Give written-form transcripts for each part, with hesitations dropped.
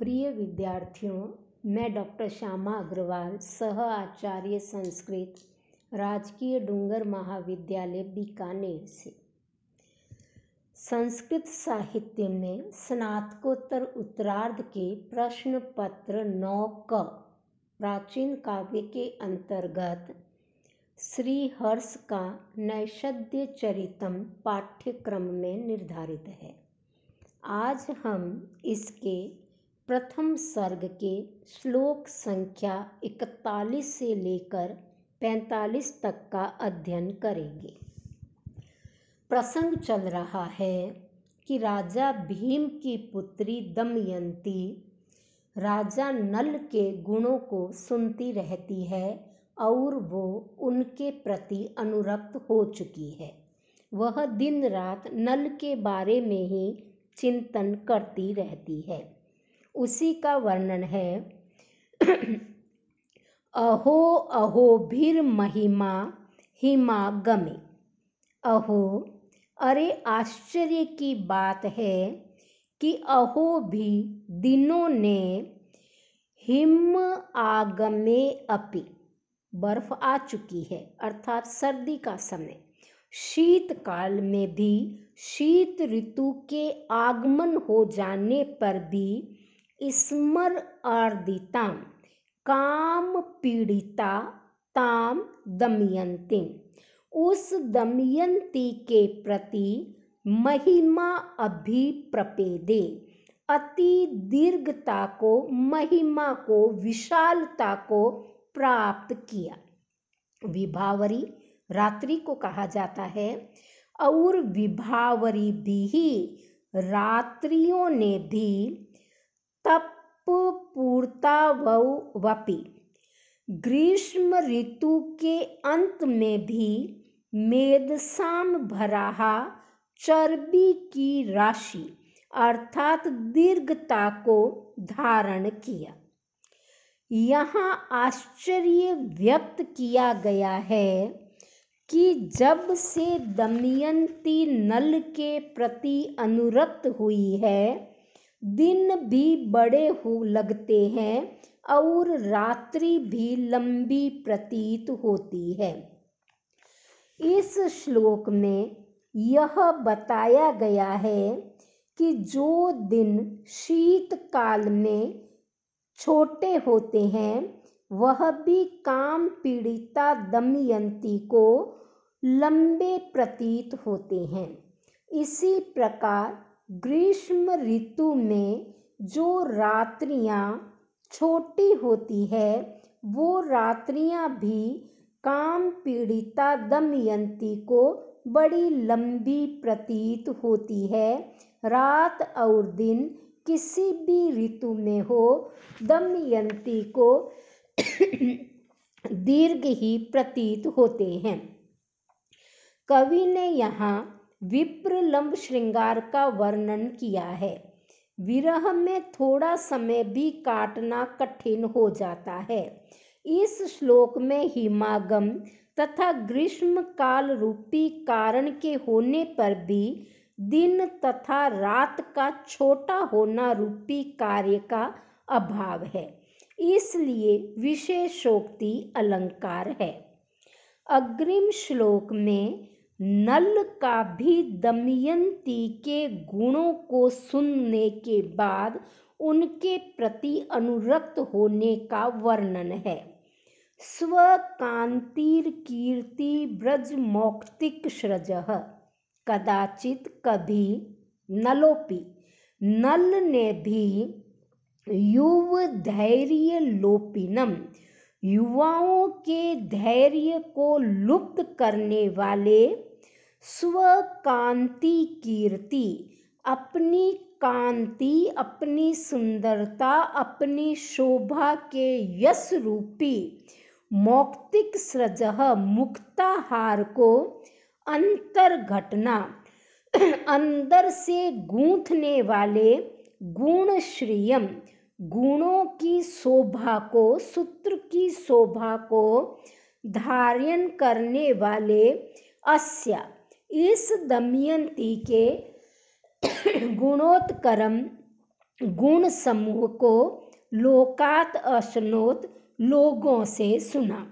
प्रिय विद्यार्थियों, मैं डॉक्टर श्यामा अग्रवाल, सह आचार्य संस्कृत, राजकीय डूंगर महाविद्यालय बीकानेर से संस्कृत साहित्य में स्नातकोत्तर उत्तरार्ध के प्रश्न पत्र 9 क प्राचीन काव्य के अंतर्गत श्री हर्ष का नैषद्य चरितम पाठ्यक्रम में निर्धारित है। आज हम इसके प्रथम सर्ग के श्लोक संख्या 41 से लेकर 45 तक का अध्ययन करेंगे। प्रसंग चल रहा है कि राजा भीम की पुत्री दमयंती राजा नल के गुणों को सुनती रहती है और वो उनके प्रति अनुरक्त हो चुकी है। वह दिन रात नल के बारे में ही चिंतन करती रहती है। उसी का वर्णन है। अहो अहो भीर महिमा हिमागमे। अहो, अरे आश्चर्य की बात है कि अहो भी दिनों ने हिम आगमे अपि, बर्फ आ चुकी है अर्थात सर्दी का समय, शीतकाल में भी शीत ऋतु के आगमन हो जाने पर भी स्मर आर्दिताम काम पीड़िता ताम दमयंती, उस दमयंती के प्रति महिमा अभिप्रपेदे, अति दीर्घता को, महिमा को, विशालता को प्राप्त किया। विभावरी रात्रि को कहा जाता है और विभावरी भी रात्रियों ने भी तप पूर्ता वपि, ग्रीष्म ऋतु के अंत में भी मेदसाम भराहा चर्बी की राशि अर्थात दीर्घता को धारण किया। यहाँ आश्चर्य व्यक्त किया गया है कि जब से दमयंती नल के प्रति अनुरक्त हुई है, दिन भी बड़े हो लगते हैं और रात्रि भी लंबी प्रतीत होती है। इस श्लोक में यह बताया गया है कि जो दिन शीतकाल में छोटे होते हैं वह भी काम पीड़िता दमयंती को लंबे प्रतीत होते हैं। इसी प्रकार ग्रीष्म ऋतु में जो रात्रियां छोटी होती है वो रात्रियां भी काम पीड़िता दमयंती को बड़ी लंबी प्रतीत होती है। रात और दिन किसी भी ऋतु में हो, दमयंती को दीर्घ ही प्रतीत होते हैं। कवि ने यहाँ विप्रलंब श्रृंगार का वर्णन किया है। विरह में थोड़ा समय भी काटना कठिन हो जाता है। इस श्लोक में हिमागम तथा ग्रीष्म काल रूपी कारण के होने पर भी दिन तथा रात का छोटा होना रूपी कार्य का अभाव है, इसलिए विशेषोक्ति अलंकार है। अग्रिम श्लोक में नल का भी दमयंती के गुणों को सुनने के बाद उनके प्रति अनुरक्त होने का वर्णन है। स्वकांतिर कीर्ति ब्रज मौक्तिक सृजः, कदाचित कभी नलोपि, नल ने भी युव धैर्य लोपिनम, युवाओं के धैर्य को लुप्त करने वाले स्वकांति कीर्ति, अपनी कांति, अपनी सुंदरता, अपनी शोभा के यश रूपी मौक्तिक सृजः, मुक्ताहार को अंतर घटना, अंदर से गूंथने वाले गुण श्रियम, गुणों की शोभा को, सूत्र की शोभा को धारण करने वाले अस्या, इस दमयंती के गुणोत्करम गुण समूह को लोकात अश्नोत, लोगों से सुना।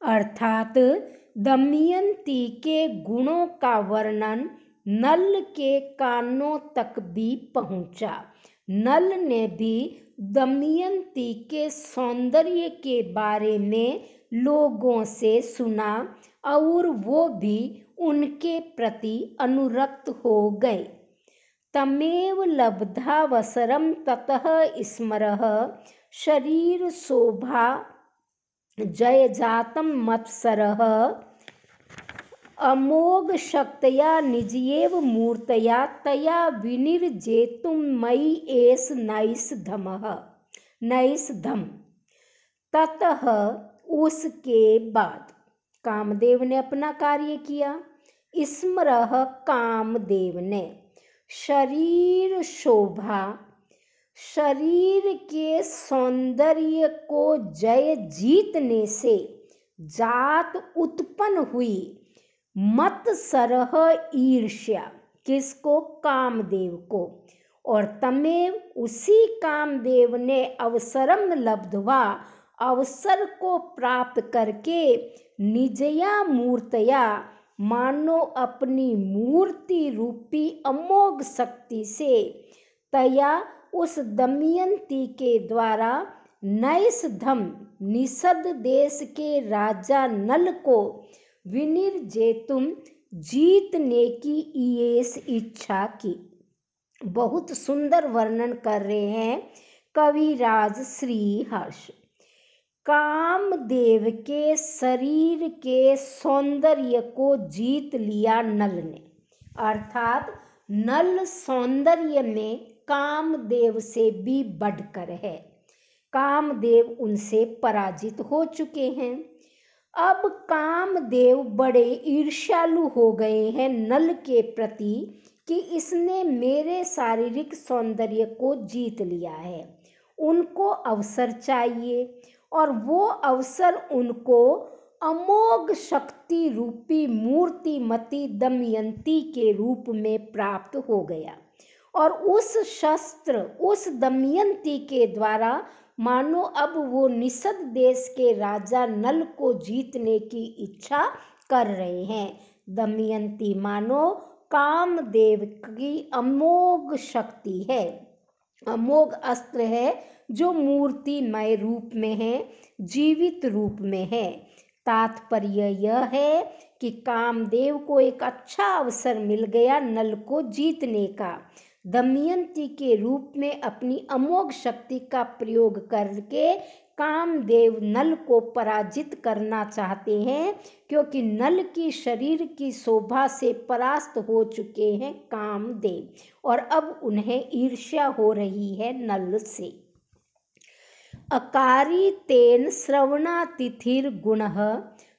अर्थात दमयंती के गुणों का वर्णन नल के कानों तक भी पहुंचा। नल ने भी दमयंती के सौंदर्य के बारे में लोगों से सुना और वो भी उनके प्रति अनुरक्त हो गए। तमेव लब्धावसरम ततः स्मरः शरीर शोभा जयजातं मत्सरः अमोघ शक्तया निजयेव मूर्तया तया विनिर्जेतुं मयि एष नैषधम। ततः उसके बाद कामदेव ने अपना कार्य किया। स्मरः कामदेव ने शरीर शोभा, शरीर के सौंदर्य को जय जीतने से जात उत्पन्न हुई मत्सरः ईर्ष्या, किसको? कामदेव को। और तमेव उसी कामदेव ने अवसरम लब्ध्वा, अवसर को प्राप्त करके निजया मूर्तया, मानो अपनी मूर्ति रूपी अमोघ शक्ति से, तया उस दमयंती के द्वारा नैषधम निषद देश के राजा नल को विनिर्जेतुम जीतने की येष इच्छा की। बहुत सुंदर वर्णन कर रहे हैं कविराज श्री हर्ष। कामदेव के शरीर के सौंदर्य को जीत लिया नल ने, अर्थात नल सौंदर्य में कामदेव से भी बढ़कर है। कामदेव उनसे पराजित हो चुके हैं। अब कामदेव बड़े ईर्ष्यालु हो गए हैं नल के प्रति कि इसने मेरे शारीरिक सौंदर्य को जीत लिया है। उनको अवसर चाहिए और वो अवसर उनको अमोघ शक्ति रूपी मूर्तिमती दमयंती के रूप में प्राप्त हो गया। और उस शस्त्र, उस दमयंती के द्वारा मानो अब वो निषद देश के राजा नल को जीतने की इच्छा कर रहे हैं। दमयंती मानो कामदेव की अमोघ शक्ति है, अमोघ अस्त्र है जो मूर्तिमय रूप में है, जीवित रूप में है। तात्पर्य यह है कि कामदेव को एक अच्छा अवसर मिल गया नल को जीतने का। दमयंती के रूप में अपनी अमोघ शक्ति का प्रयोग करके कामदेव नल को पराजित करना चाहते हैं, क्योंकि नल की शरीर की शोभा से परास्त हो चुके हैं कामदेव और अब उन्हें ईर्ष्या हो रही है नल से। अकारी तेन श्रवणातिथिर्गुणः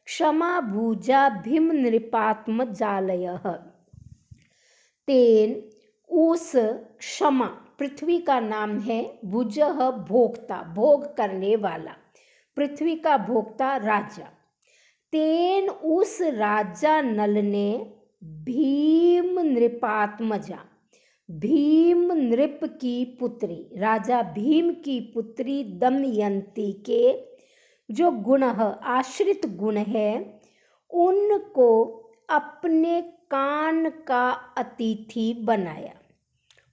क्षमा भुजा भीम नृपात्म जालयः। तेन उस क्षमा, पृथ्वी का नाम है, भुजः भोक्ता, भोग करने वाला, पृथ्वी का भोक्ता राजा। तेन उस राजा नल ने भीम नृपात्मजा, भीम नृप की पुत्री, राजा भीम की पुत्री दमयंती के जो गुण, आश्रित गुण है, उनको अपने कान का अतिथि बनाया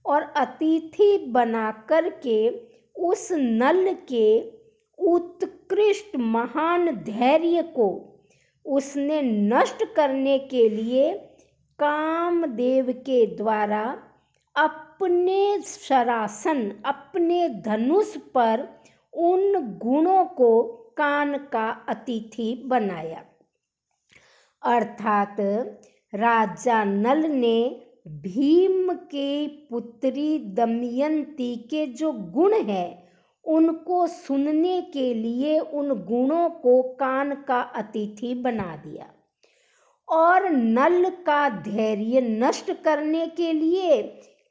और अतिथि बना करके उस नल के उत्कृष्ट महान धैर्य को उसने नष्ट करने के लिए कामदेव के द्वारा अपने शरासन, अपने धनुष पर उन गुणों को कान का अतिथि बनाया। अर्थात राजा नल ने भीम के पुत्री दमयंती के जो गुण है उनको सुनने के लिए उन गुणों को कान का अतिथि बना दिया और नल का धैर्य नष्ट करने के लिए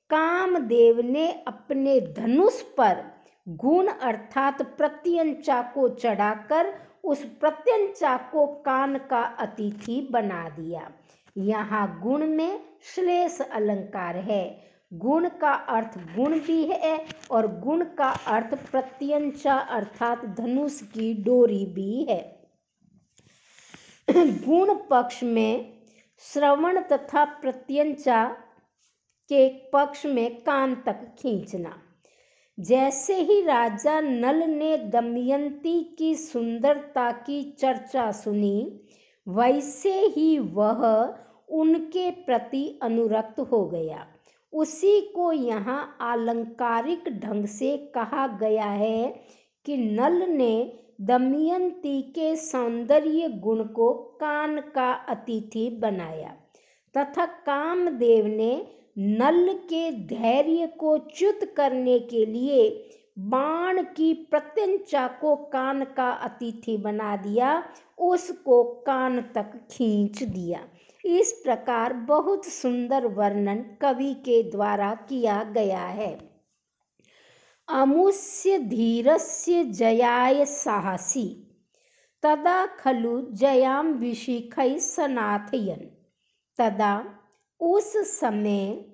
कामदेव ने अपने धनुष पर गुण अर्थात प्रत्यंचा को चढ़ाकर उस प्रत्यंचा को कान का अतिथि बना दिया। यहाँ गुण में श्लेष अलंकार है। गुण का अर्थ गुण भी है और गुण का अर्थ प्रत्यंचा अर्थात धनुष की डोरी भी है। गुण पक्ष में श्रवण तथा प्रत्यंचा के पक्ष में कान तक खींचना। जैसे ही राजा नल ने दमयंती की सुंदरता की चर्चा सुनी, वैसे ही वह उनके प्रति अनुरक्त हो गया। उसी को यहाँ आलंकारिक ढंग से कहा गया है कि नल ने दमयंती के सौंदर्य गुण को कान का अतिथि बनाया तथा कामदेव ने नल के धैर्य को च्युत करने के लिए बाण की प्रत्यंचा को कान का अतिथि बना दिया, उसको कान तक खींच दिया। इस प्रकार बहुत सुंदर वर्णन कवि के द्वारा किया गया है। अमुष्य धीरस्य जयाय साहसी तदा खलु जयाम विशिखै सनाथयन्। तदा उस समय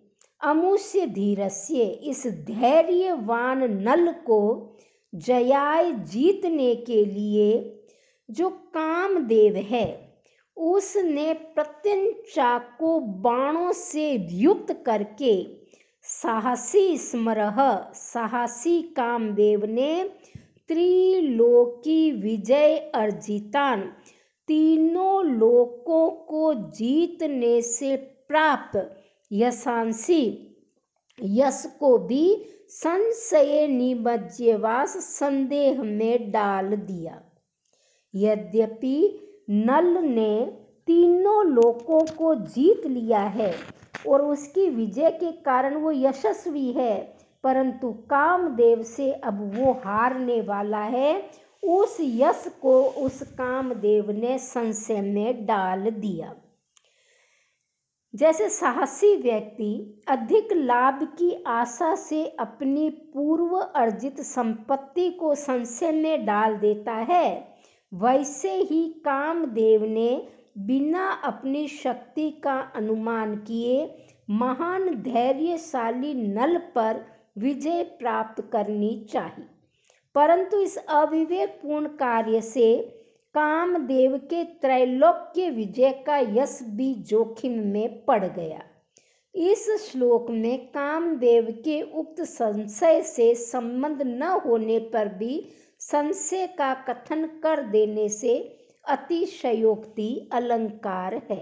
अमुष्य धीरस्य इस धैर्यवान नल को जयाय जीतने के लिए जो कामदेव है उसने प्रत्यंचा को बाणों से युक्त करके साहसी स्मरः साहसी कामदेव ने त्रिलोकी विजय अर्जितान तीनों लोकों को जीतने से प्राप्त यशांसी यश को भी संशय निमज्जवास संदेह में डाल दिया। यद्यपि नल ने तीनों लोकों को जीत लिया है और उसकी विजय के कारण वो यशस्वी है, परंतु कामदेव से अब वो हारने वाला है। उस यश को उस कामदेव ने संशय में डाल दिया। जैसे साहसी व्यक्ति अधिक लाभ की आशा से अपनी पूर्व अर्जित संपत्ति को संशय में डाल देता है, वैसे ही कामदेव ने बिना अपनी शक्ति का अनुमान किए महान धैर्यशाली नल पर विजय प्राप्त करनी चाहिए, परंतु इस अविवेकपूर्ण कार्य से कामदेव के त्रैलोक्य विजय का यश भी जोखिम में पड़ गया। इस श्लोक में कामदेव के उक्त संशय से संबंध न होने पर भी संशय का कथन कर देने से अतिशयोक्ति अलंकार है।